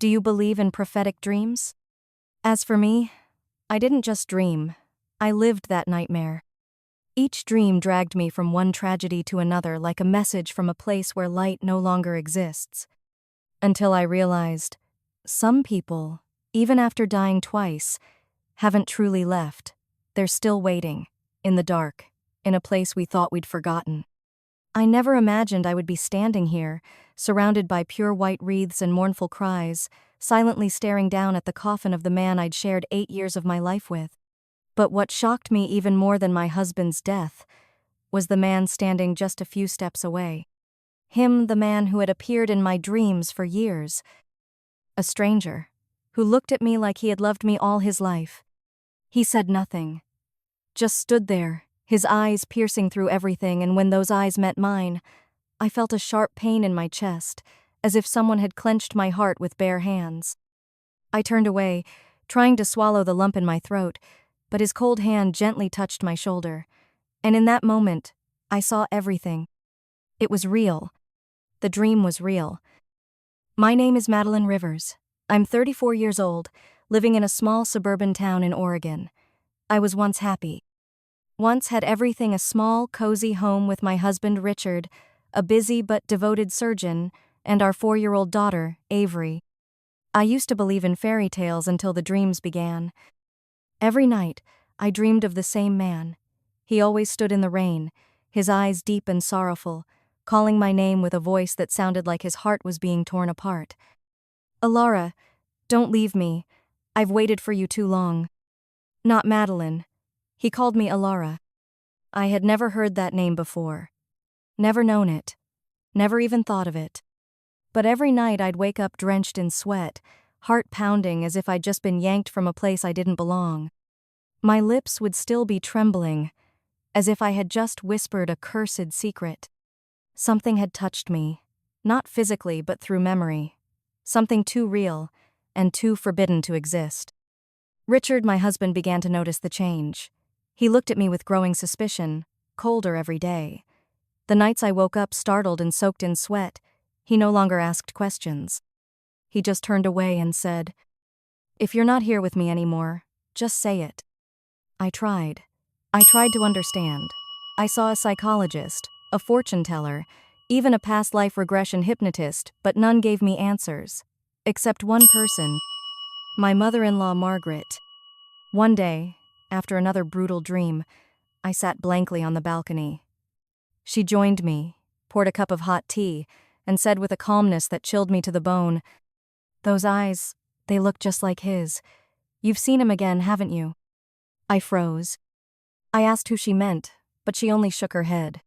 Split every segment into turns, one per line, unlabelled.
Do you believe in prophetic dreams? As for me, I didn't just dream, I lived that nightmare. Each dream dragged me from one tragedy to another like a message from a place where light no longer exists. Until I realized, some people, even after dying twice, haven't truly left. They're still waiting, in the dark, in a place we thought we'd forgotten. I never imagined I would be standing here, surrounded by pure white wreaths and mournful cries, silently staring down at the coffin of the man I'd shared 8 years of my life with. But what shocked me even more than my husband's death was the man standing just a few steps away. Him, the man who had appeared in my dreams for years. A stranger, who looked at me like he had loved me all his life. He said nothing, just stood there, his eyes piercing through everything, and when those eyes met mine, I felt a sharp pain in my chest, as if someone had clenched my heart with bare hands. I turned away, trying to swallow the lump in my throat, but his cold hand gently touched my shoulder, and in that moment, I saw everything. It was real. The dream was real. My name is Madeline Rivers. I'm 34 years old, living in a small suburban town in Oregon. I was once happy. Once had everything: a small, cozy home with my husband Richard, a busy but devoted surgeon, and our 4-year-old daughter, Avery. I used to believe in fairy tales until the dreams began. Every night, I dreamed of the same man. He always stood in the rain, his eyes deep and sorrowful, calling my name with a voice that sounded like his heart was being torn apart. "Alara, don't leave me. I've waited for you too long." Not Madeline. He called me Alara. I had never heard that name before. Never known it. Never even thought of it. But every night I'd wake up drenched in sweat, heart pounding as if I'd just been yanked from a place I didn't belong. My lips would still be trembling, as if I had just whispered a cursed secret. Something had touched me, not physically but through memory. Something too real and too forbidden to exist. Richard, my husband, began to notice the change. He looked at me with growing suspicion, colder every day. The nights I woke up startled and soaked in sweat, he no longer asked questions. He just turned away and said, "If you're not here with me anymore, just say it." I tried. I tried to understand. I saw a psychologist, a fortune teller, even a past life regression hypnotist, but none gave me answers. Except one person, my mother-in-law Margaret. One day, after another brutal dream, I sat blankly on the balcony. She joined me, poured a cup of hot tea, and said with a calmness that chilled me to the bone, "Those eyes, they look just like his. You've seen him again, haven't you?" I froze. I asked who she meant, but she only shook her head.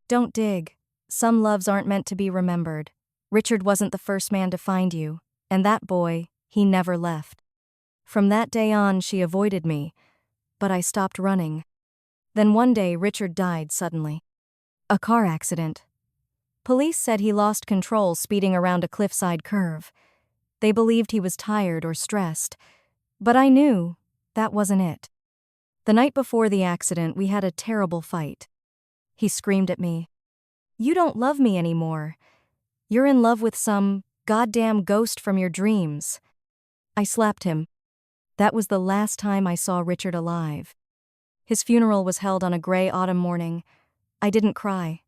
"Don't dig. Some loves aren't meant to be remembered. Richard wasn't the first man to find you, and that boy, he never left." From that day on, she avoided me, but I stopped running. Then one day, Richard died suddenly. A car accident. Police said he lost control speeding around a cliffside curve. They believed he was tired or stressed, but I knew that wasn't it. The night before the accident, we had a terrible fight. He screamed at me, "You don't love me anymore. You're in love with some goddamn ghost from your dreams." I slapped him. That was the last time I saw Richard alive. His funeral was held on a gray autumn morning. I didn't cry.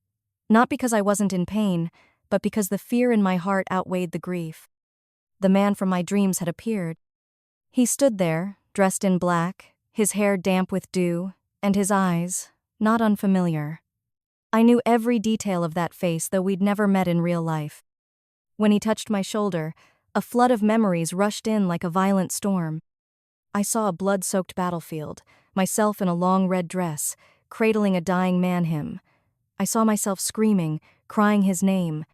Not because I wasn't in pain, but because the fear in my heart outweighed the grief. The man from my dreams had appeared. He stood there, dressed in black, his hair damp with dew, and his eyes, not unfamiliar. I knew every detail of that face, though we'd never met in real life. When he touched my shoulder, a flood of memories rushed in like a violent storm. I saw a blood-soaked battlefield, myself in a long red dress, cradling a dying man hymn. I saw myself screaming, crying his name.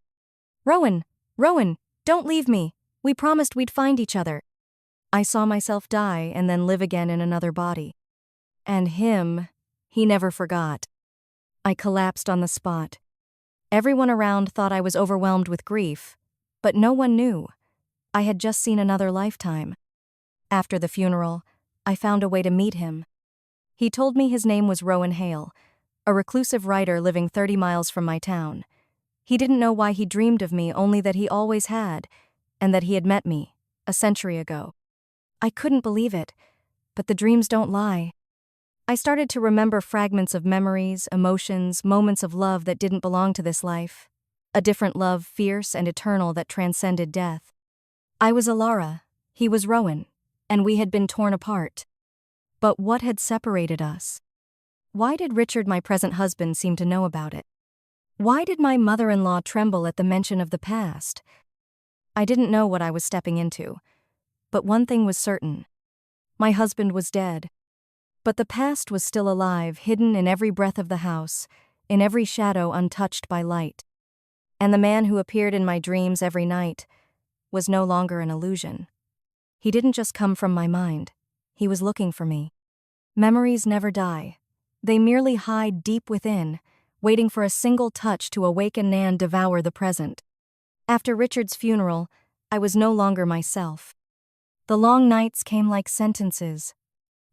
"Rowan! Rowan! Don't leave me! We promised we'd find each other." I saw myself die and then live again in another body. And him, he never forgot. I collapsed on the spot. Everyone around thought I was overwhelmed with grief, but no one knew. I had just seen another lifetime. After the funeral, I found a way to meet him. He told me his name was Rowan Hale, a reclusive writer living 30 miles from my town. He didn't know why he dreamed of me, only that he always had, and that he had met me, a century ago. I couldn't believe it, but the dreams don't lie. I started to remember fragments of memories, emotions, moments of love that didn't belong to this life. A different love, fierce and eternal, that transcended death. I was Alara, he was Rowan, and we had been torn apart. But what had separated us? Why did Richard, my present husband, seem to know about it? Why did my mother-in-law tremble at the mention of the past? I didn't know what I was stepping into, but one thing was certain. My husband was dead. But the past was still alive, hidden in every breath of the house, in every shadow untouched by light. And the man who appeared in my dreams every night was no longer an illusion. He didn't just come from my mind. He was looking for me. Memories never die. They merely hide deep within, waiting for a single touch to awaken and devour the present. After Richard's funeral, I was no longer myself. The long nights came like sentences.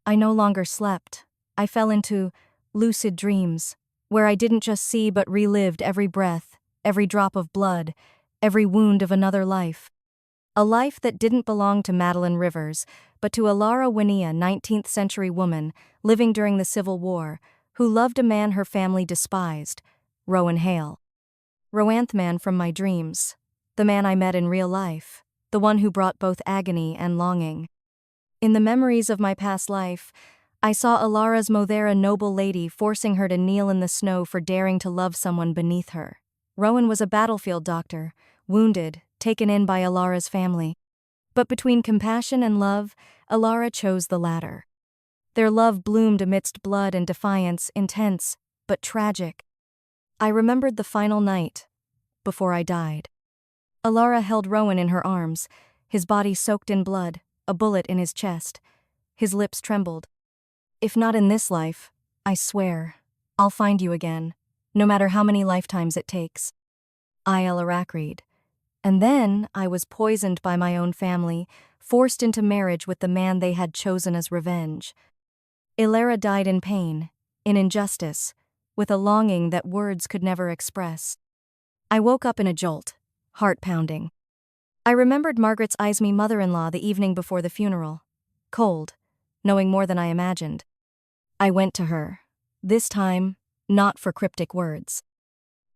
I no longer slept. I fell into lucid dreams, where I didn't just see but relived every breath, every drop of blood, every wound of another life. A life that didn't belong to Madeline Rivers, but to Alara Winia, 19th century woman, living during the Civil War, who loved a man her family despised, Rowan Hale. Rowanth man from my dreams, the man I met in real life, the one who brought both agony and longing. In the memories of my past life, I saw Alara's mother, a noble lady, forcing her to kneel in the snow for daring to love someone beneath her. Rowan was a battlefield doctor, wounded, taken in by Alara's family. But between compassion and love, Alara chose the latter. Their love bloomed amidst blood and defiance, intense, but tragic. I remembered the final night, before I died. Alara held Rowan in her arms, his body soaked in blood, a bullet in his chest. His lips trembled. If not in this life, I swear, I'll find you again, no matter how many lifetimes it takes. I, Alarakreed. And then I was poisoned by my own family, forced into marriage with the man they had chosen as revenge. Ilara died in pain, in injustice, with a longing that words could never express. I woke up in a jolt, heart pounding. I remembered Margaret's Isme mother-in-law the evening before the funeral, cold, knowing more than I imagined. I went to her, this time, not for cryptic words.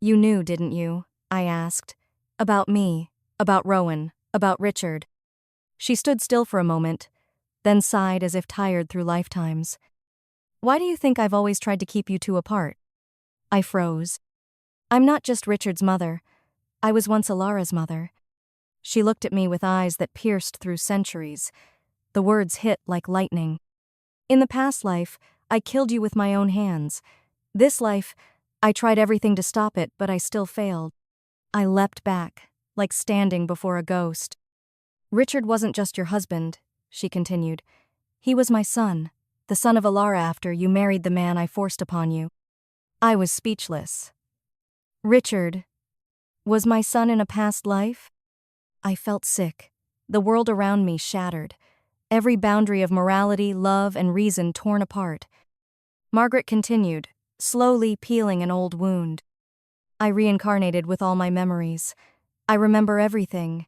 You knew, didn't you? I asked. About me, about Rowan, about Richard. She stood still for a moment, then sighed as if tired through lifetimes. Why do you think I've always tried to keep you two apart? I froze. I'm not just Richard's mother. I was once Alara's mother. She looked at me with eyes that pierced through centuries. The words hit like lightning. In the past life, I killed you with my own hands. This life, I tried everything to stop it, but I still failed. I leapt back, like standing before a ghost. Richard wasn't just your husband, she continued. He was my son, the son of Alara after you married the man I forced upon you. I was speechless. Richard was my son in a past life? I felt sick. The world around me shattered. Every boundary of morality, love, and reason torn apart. Margaret continued, slowly peeling an old wound. I reincarnated with all my memories. I remember everything.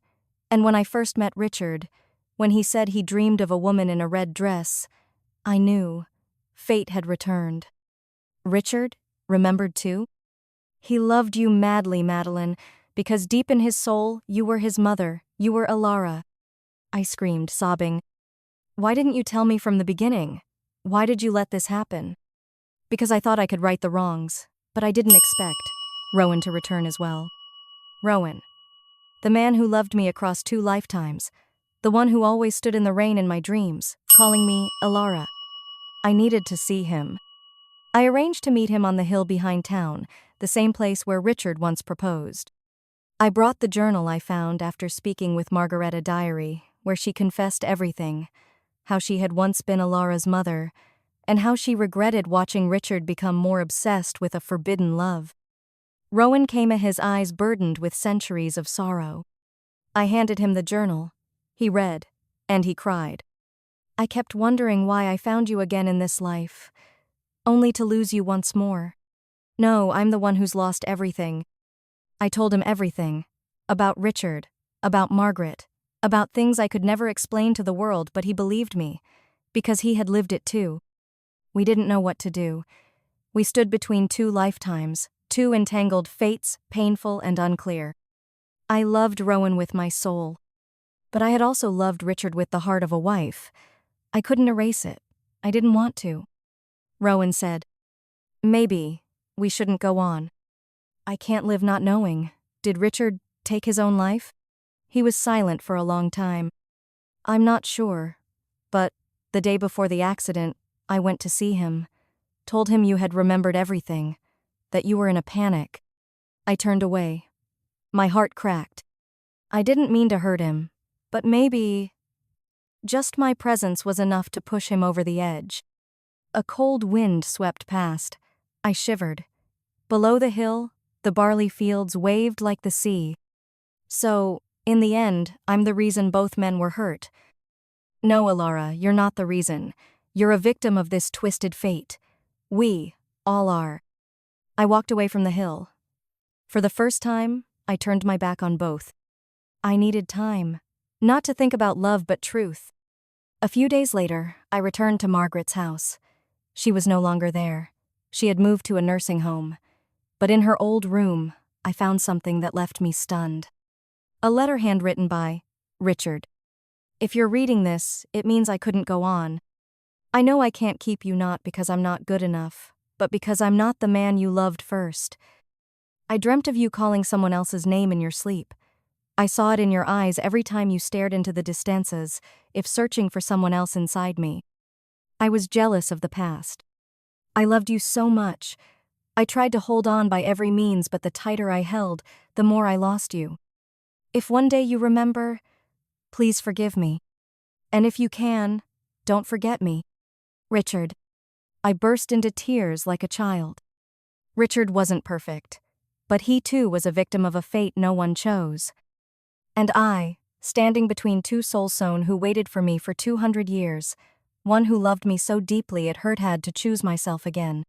And when I first met Richard, when he said he dreamed of a woman in a red dress, I knew fate had returned. Richard remembered too? He loved you madly, Madeline, because deep in his soul, you were his mother, you were Alara. I screamed, sobbing. Why didn't you tell me from the beginning? Why did you let this happen? Because I thought I could right the wrongs, but I didn't expect Rowan to return as well. Rowan, the man who loved me across 2 lifetimes, the one who always stood in the rain in my dreams, calling me Alara. I needed to see him. I arranged to meet him on the hill behind town, the same place where Richard once proposed. I brought the journal I found after speaking with Margareta Diary, where she confessed everything, how she had once been Alara's mother, and how she regretted watching Richard become more obsessed with a forbidden love. Rowan came at his eyes burdened with centuries of sorrow. I handed him the journal. He read, and he cried. I kept wondering why I found you again in this life, only to lose you once more. No, I'm the one who's lost everything. I told him everything, about Richard, about Margaret, About things I could never explain to the world, but he believed me, because he had lived it too. We didn't know what to do. We stood between two lifetimes, two entangled fates, painful and unclear. I loved Rowan with my soul. But I had also loved Richard with the heart of a wife. I couldn't erase it. I didn't want to. Rowan said, "Maybe we shouldn't go on." I can't live not knowing. Did Richard take his own life? He was silent for a long time. I'm not sure, but the day before the accident, I went to see him, told him you had remembered everything, that you were in a panic. I turned away. My heart cracked. I didn't mean to hurt him, but maybe just my presence was enough to push him over the edge. A cold wind swept past. I shivered. Below the hill, the barley fields waved like the sea. So, in the end, I'm the reason both men were hurt. No, Alara, you're not the reason. You're a victim of this twisted fate. We all are. I walked away from the hill. For the first time, I turned my back on both. I needed time. Not to think about love but truth. A few days later, I returned to Margaret's house. She was no longer there. She had moved to a nursing home. But in her old room, I found something that left me stunned. A letter handwritten by Richard. If you're reading this, it means I couldn't go on. I know I can't keep you not because I'm not good enough, but because I'm not the man you loved first. I dreamt of you calling someone else's name in your sleep. I saw it in your eyes every time you stared into the distances, if searching for someone else inside me. I was jealous of the past. I loved you so much. I tried to hold on by every means, but the tighter I held, the more I lost you. If one day you remember, please forgive me. And if you can, don't forget me. Richard. I burst into tears like a child. Richard wasn't perfect, but he too was a victim of a fate no one chose. And I, standing between two soul-sown who waited for me for 200 years, one who loved me so deeply it had to choose myself again.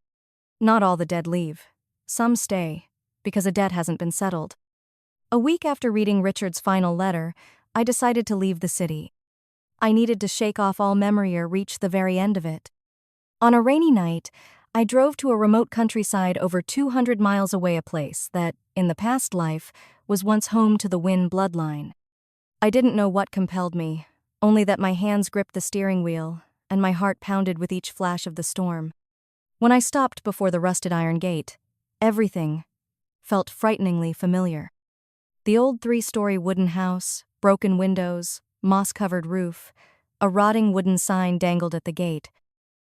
Not all the dead leave. Some stay, because a debt hasn't been settled. A week after reading Richard's final letter, I decided to leave the city. I needed to shake off all memory or reach the very end of it. On a rainy night, I drove to a remote countryside over 200 miles away, a place that, in the past life, was once home to the Wynn bloodline. I didn't know what compelled me, only that my hands gripped the steering wheel, and my heart pounded with each flash of the storm. When I stopped before the rusted iron gate, everything felt frighteningly familiar. The old 3-story wooden house, broken windows, moss-covered roof, a rotting wooden sign dangled at the gate.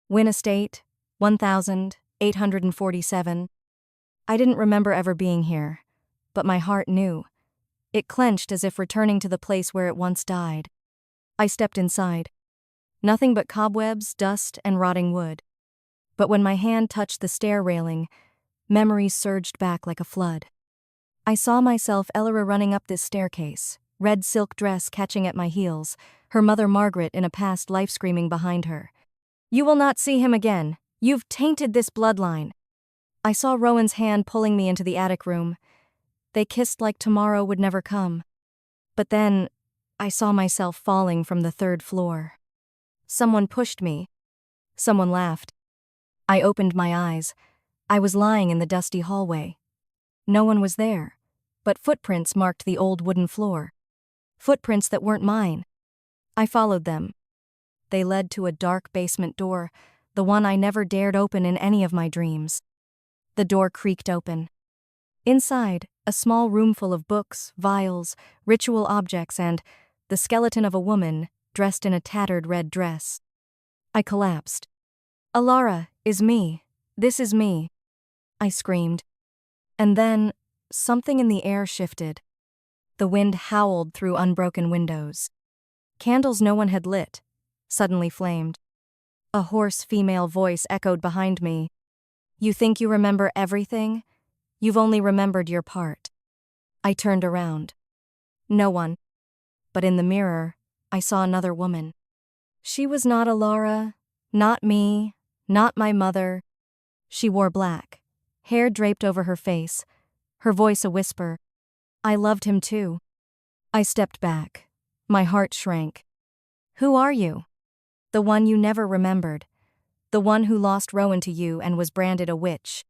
Wynn Estate, 1847. I didn't remember ever being here, but my heart knew. It clenched as if returning to the place where it once died. I stepped inside. Nothing but cobwebs, dust, and rotting wood. But when my hand touched the stair railing, memories surged back like a flood. I saw myself Elora running up this staircase, red silk dress catching at my heels, her mother Margaret in a past life screaming behind her. "You will not see him again. You've tainted this bloodline." I saw Rowan's hand pulling me into the attic room. They kissed like tomorrow would never come. But then, I saw myself falling from the 3rd floor. Someone pushed me. Someone laughed. I opened my eyes. I was lying in the dusty hallway. No one was there, but footprints marked the old wooden floor. Footprints that weren't mine. I followed them. They led to a dark basement door, the one I never dared open in any of my dreams. The door creaked open. Inside, a small room full of books, vials, ritual objects, and the skeleton of a woman dressed in a tattered red dress. I collapsed. "Alara, is me. This is me," I screamed. And then, something in the air shifted. The wind howled through unbroken windows. Candles no one had lit suddenly flamed. A hoarse female voice echoed behind me. "You think you remember everything? You've only remembered your part." I turned around. No one. But in the mirror, I saw another woman. She was not Alara, not me, not my mother. She wore black, hair draped over her face, her voice a whisper. I loved him too. I stepped back. My heart shrank. Who are you? The one you never remembered. The one who lost Rowan to you and was branded a witch.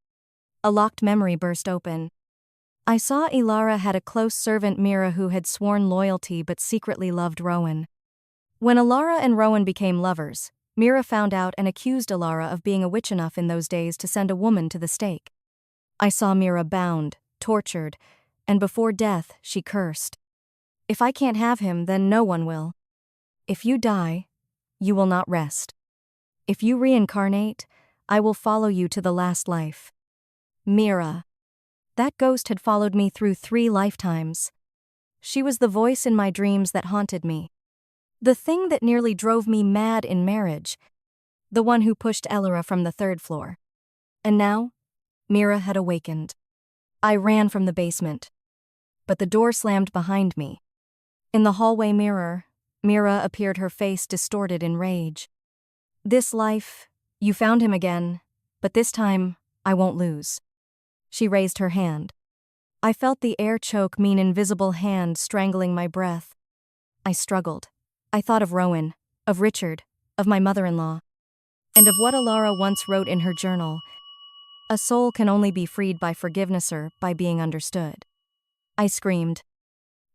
A locked memory burst open. I saw Ilara had a close servant Mira who had sworn loyalty but secretly loved Rowan. When Ilara and Rowan became lovers, Mira found out and accused Ilara of being a witch enough in those days to send a woman to the stake. I saw Mira bound, tortured, and before death she cursed. If I can't have him, then no one will. If you die, you will not rest. If you reincarnate, I will follow you to the last life. Mira. That ghost had followed me through 3 lifetimes. She was the voice in my dreams that haunted me. The thing that nearly drove me mad in marriage. The one who pushed Elora from the 3rd floor. And now, Mira had awakened. I ran from the basement. But the door slammed behind me. In the hallway mirror, Mira appeared, her face distorted in rage. This life, you found him again, but this time, I won't lose. She raised her hand. I felt the air choke, mean invisible hand strangling my breath. I struggled. I thought of Rowan, of Richard, of my mother-in-law, and of what Ilara once wrote in her journal. A soul can only be freed by forgiveness or by being understood. I screamed.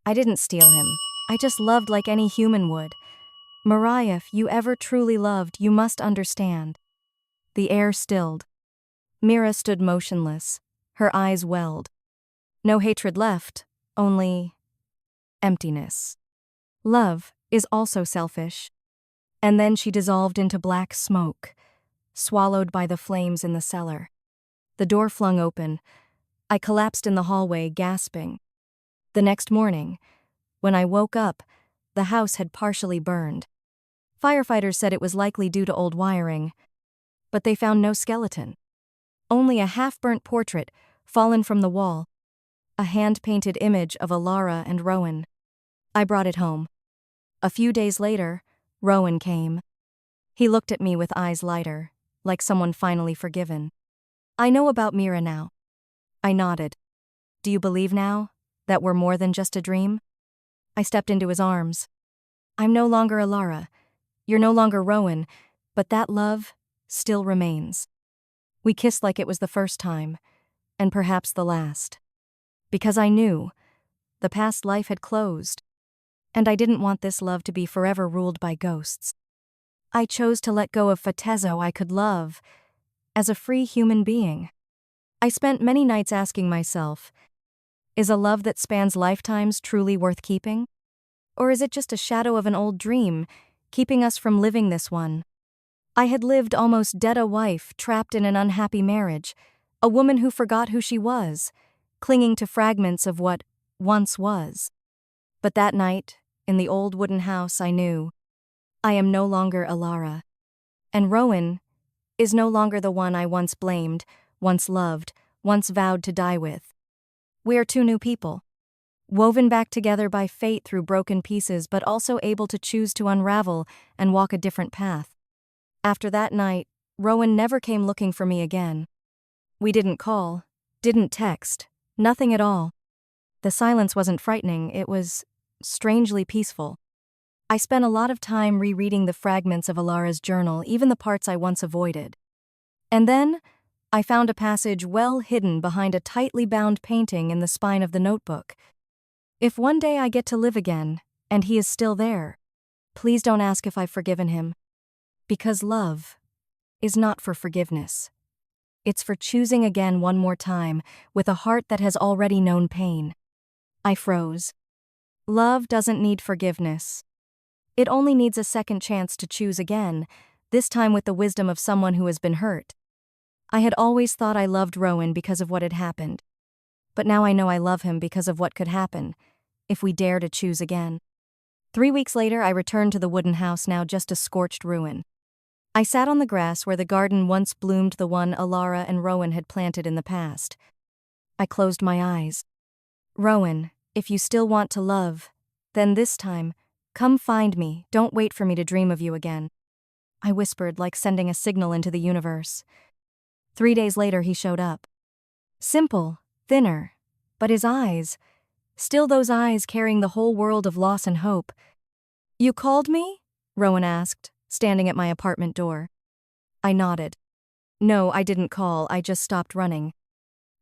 I didn't steal him. I just loved like any human would. Mariah, if you ever truly loved, you must understand. The air stilled. Mira stood motionless, her eyes welled. No hatred left, only emptiness. Love is also selfish. And then she dissolved into black smoke, swallowed by the flames in the cellar. The door flung open. I collapsed in the hallway, gasping. The next morning, when I woke up, the house had partially burned. Firefighters said it was likely due to old wiring, but they found no skeleton. Only a half-burnt portrait fallen from the wall, a hand-painted image of Ilara and Rowan. I brought it home. A few days later, Rowan came. He looked at me with eyes lighter, like someone finally forgiven. I know about Mira now. I nodded. Do you believe now that we're more than just a dream? I stepped into his arms. I'm no longer Ilara. You're no longer Rowan, but that love still remains. We kissed like it was the first time, and perhaps the last. Because I knew the past life had closed, and I didn't want this love to be forever ruled by ghosts. I chose to let go of Fatezo I could love as a free human being. I spent many nights asking myself, is a love that spans lifetimes truly worth keeping? Or is it just a shadow of an old dream, keeping us from living this one? I had lived almost dead a wife, trapped in an unhappy marriage, a woman who forgot who she was, clinging to fragments of what once was. But that night, in the old wooden house, I knew, I am no longer Ilara. And Rowan is no longer the one I once blamed, once loved, once vowed to die with. We are 2 new people, woven back together by fate through broken pieces, but also able to choose to unravel and walk a different path. After that night, Rowan never came looking for me again. We didn't call, didn't text, nothing at all. The silence wasn't frightening, it was strangely peaceful. I spent a lot of time rereading the fragments of Ilara's journal, even the parts I once avoided. And then, I found a passage well hidden behind a tightly bound painting in the spine of the notebook. If one day I get to live again, and he is still there, please don't ask if I've forgiven him. Because love is not for forgiveness. It's for choosing again one more time, with a heart that has already known pain. I froze. Love doesn't need forgiveness. It only needs a second chance to choose again, this time with the wisdom of someone who has been hurt. I had always thought I loved Rowan because of what had happened. But now I know I love him because of what could happen, if we dare to choose again. 3 weeks later, I returned to the wooden house, now just a scorched ruin. I sat on the grass where the garden once bloomed, the one Ilara and Rowan had planted in the past. I closed my eyes. Rowan, if you still want to love, then this time, come find me, don't wait for me to dream of you again. I whispered, like sending a signal into the universe. 3 days later, he showed up. Simple, thinner, but his eyes, still those eyes carrying the whole world of loss and hope. You called me? Rowan asked, standing at my apartment door. I nodded. No, I didn't call, I just stopped running.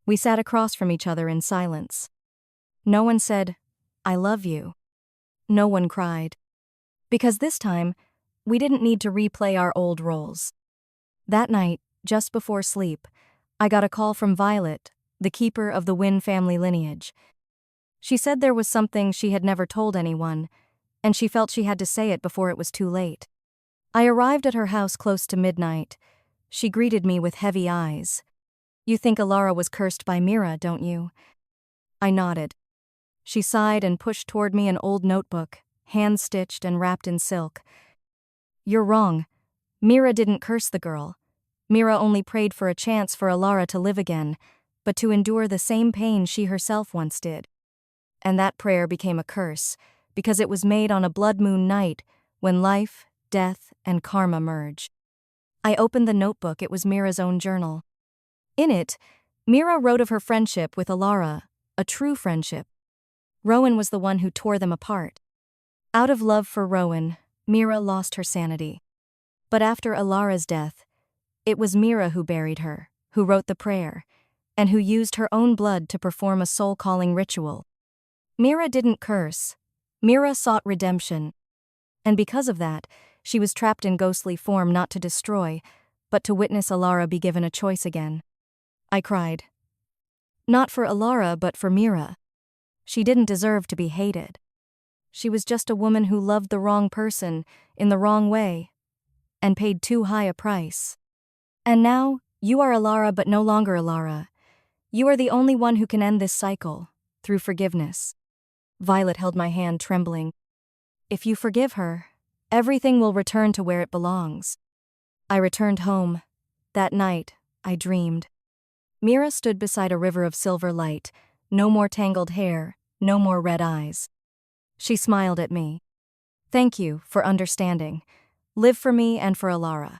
We sat across from each other in silence. No one said, I love you. No one cried. Because this time, we didn't need to replay our old roles. That night, just before sleep, I got a call from Violet, the keeper of the Wynn family lineage. She said there was something she had never told anyone, and she felt she had to say it before it was too late. I arrived at her house close to midnight. She greeted me with heavy eyes. You think Alara was cursed by Mira, don't you? I nodded. She sighed and pushed toward me an old notebook, hand-stitched and wrapped in silk. You're wrong. Mira didn't curse the girl. Mira only prayed for a chance for Alara to live again, but to endure the same pain she herself once did. And that prayer became a curse, because it was made on a blood moon night when life, death, and karma merge. I opened the notebook. It was Mira's own journal. In it, Mira wrote of her friendship with Alara, a true friendship. Rowan was the one who tore them apart. Out of love for Rowan, Mira lost her sanity. But after Alara's death, it was Mira who buried her, who wrote the prayer, and who used her own blood to perform a soul-calling ritual. Mira didn't curse. Mira sought redemption. And because of that, she was trapped in ghostly form not to destroy, but to witness Alara be given a choice again. I cried. Not for Alara, but for Mira. She didn't deserve to be hated. She was just a woman who loved the wrong person, in the wrong way, and paid too high a price. And now, you are Alara but no longer Alara. You are the only one who can end this cycle, through forgiveness. Violet held my hand, trembling. If you forgive her, everything will return to where it belongs. I returned home. That night, I dreamed. Mira stood beside a river of silver light, no more tangled hair, no more red eyes. She smiled at me. Thank you for understanding. Live for me and for Alara.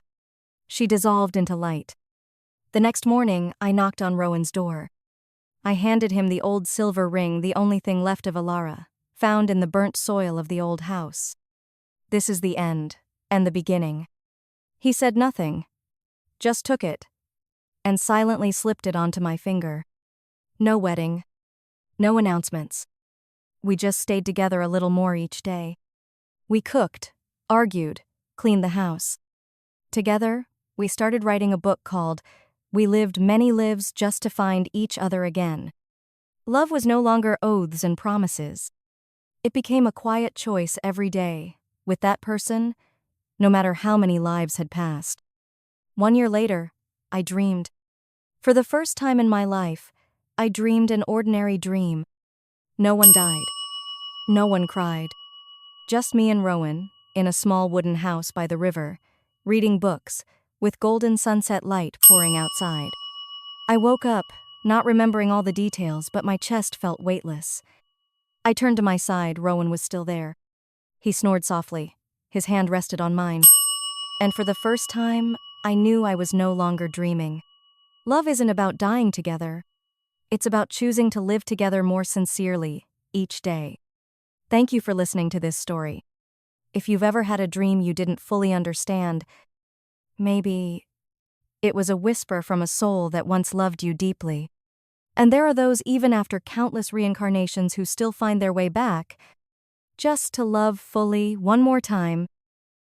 She dissolved into light. The next morning, I knocked on Rowan's door. I handed him the old silver ring, the only thing left of Alara, found in the burnt soil of the old house. This is the end, and the beginning. He said nothing, just took it, and silently slipped it onto my finger. No wedding, no announcements. We just stayed together a little more each day. We cooked, argued, cleaned the house. Together, we started writing a book called We Lived Many Lives Just to Find Each Other Again. Love was no longer oaths and promises. It became a quiet choice every day, with that person, no matter how many lives had passed. 1 year later, I dreamed. For the first time in my life, I dreamed an ordinary dream. No one died. No one cried. Just me and Rowan, in a small wooden house by the river, reading books, with golden sunset light pouring outside. I woke up, not remembering all the details, but my chest felt weightless. I turned to my side. Rowan was still there. He snored softly. His hand rested on mine. And for the first time, I knew I was no longer dreaming. Love isn't about dying together. It's about choosing to live together more sincerely, each day. Thank you for listening to this story. If you've ever had a dream you didn't fully understand, maybe it was a whisper from a soul that once loved you deeply. And there are those even after countless reincarnations who still find their way back, just to love fully one more time.